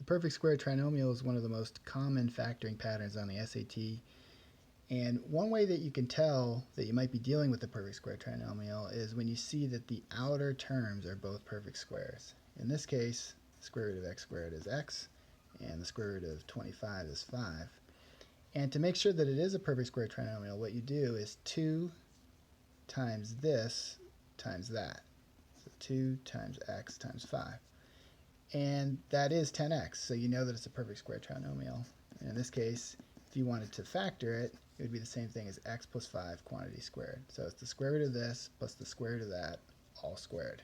perfect square trinomial is one of the most common factoring patterns on the SAT. And one way that you can tell that you might be dealing with the perfect square trinomial is when you see that the outer terms are both perfect squares. In this case, the square root of x squared is x, and the square root of 25 is 5. And to make sure that it is a perfect square trinomial, what you do is 2 times this times that. So 2 times x times 5. And that is 10x, so you know that it's a perfect square trinomial. And in this case, if you wanted to factor it, it would be the same thing as x plus 5 quantity squared. So it's the square root of this plus the square root of that, all squared.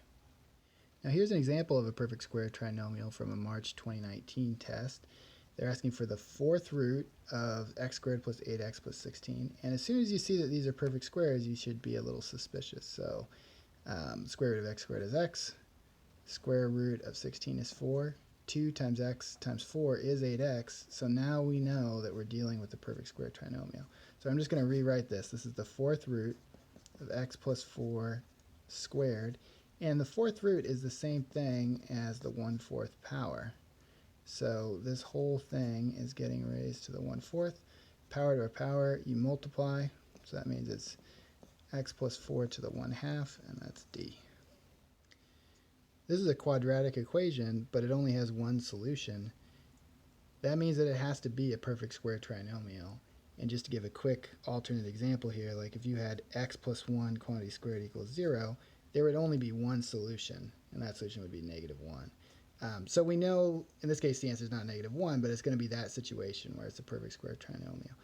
Now here's an example of a perfect square trinomial from a March 2019 test. They're asking for the fourth root of x squared plus 8x plus 16. And as soon as you see that these are perfect squares, you should be a little suspicious. So square root of x squared is x. Square root of 16 is 4. 2 times x times 4 is 8x. So now we know that we're dealing with the perfect square trinomial. So I'm just going to rewrite this. This is the fourth root of x plus 4 squared. And the fourth root is the same thing as the 1/4 power. So this whole thing is getting raised to the 1/4. Power to a power, you multiply. So that means it's x plus 4 to the 1/2, and that's d. This is a quadratic equation, but it only has one solution. That means that it has to be a perfect square trinomial. And just to give a quick alternate example here, like if you had x plus 1 quantity squared equals 0, there would only be one solution, and that solution would be -1. So we know, in this case, the answer is not -1, but it's going to be that situation where it's a perfect square trinomial.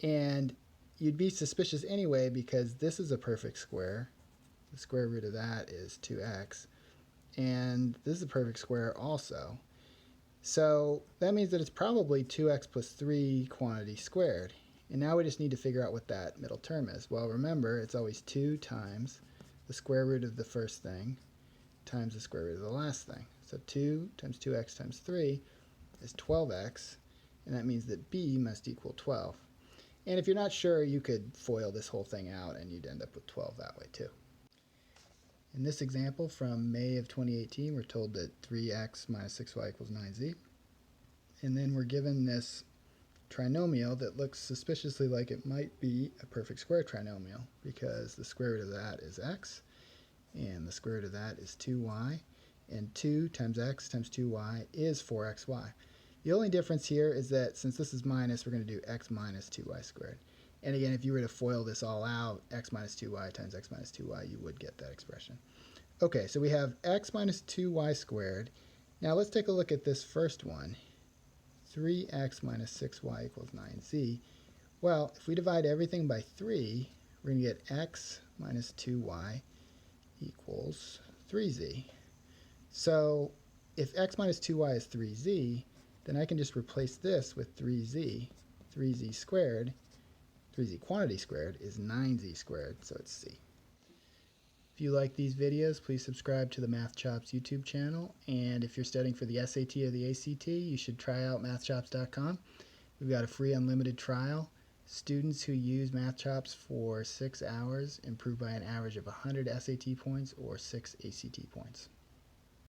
And you'd be suspicious anyway because this is a perfect square. The square root of that is 2x. And this is a perfect square also. So that means that it's probably 2x plus 3 quantity squared. And now we just need to figure out what that middle term is. Well, remember, it's always 2 times the square root of the first thing times the square root of the last thing. So 2 times 2x times 3 is 12x, and that means that b must equal 12. And if you're not sure, you could FOIL this whole thing out and you'd end up with 12 that way too. In this example from May of 2018, we're told that 3x minus 6y equals 9z. And then we're given this trinomial that looks suspiciously like it might be a perfect square trinomial because the square root of that is x, and the square root of that is 2y, and 2 times x times 2y is 4xy. The only difference here is that since this is minus, we're going to do x minus 2y squared. And again, if you were to FOIL this all out, x minus 2y times x minus 2y, you would get that expression. Okay, so we have x minus 2y squared. Now let's take a look at this first one. 3x minus 6y equals 9z. Well, if we divide everything by 3, we're going to get x minus 2y equals 3z. So if x minus 2y is 3z, then I can just replace this with 3z. 3z squared, 3z quantity squared, is 9z squared, so it's c. If you like these videos, please subscribe to the Math Chops YouTube channel. And if you're studying for the SAT or the ACT, you should try out mathchops.com. We've got a free unlimited trial. Students who use Math Chops for 6 hours improve by an average of 100 SAT points or 6 ACT points.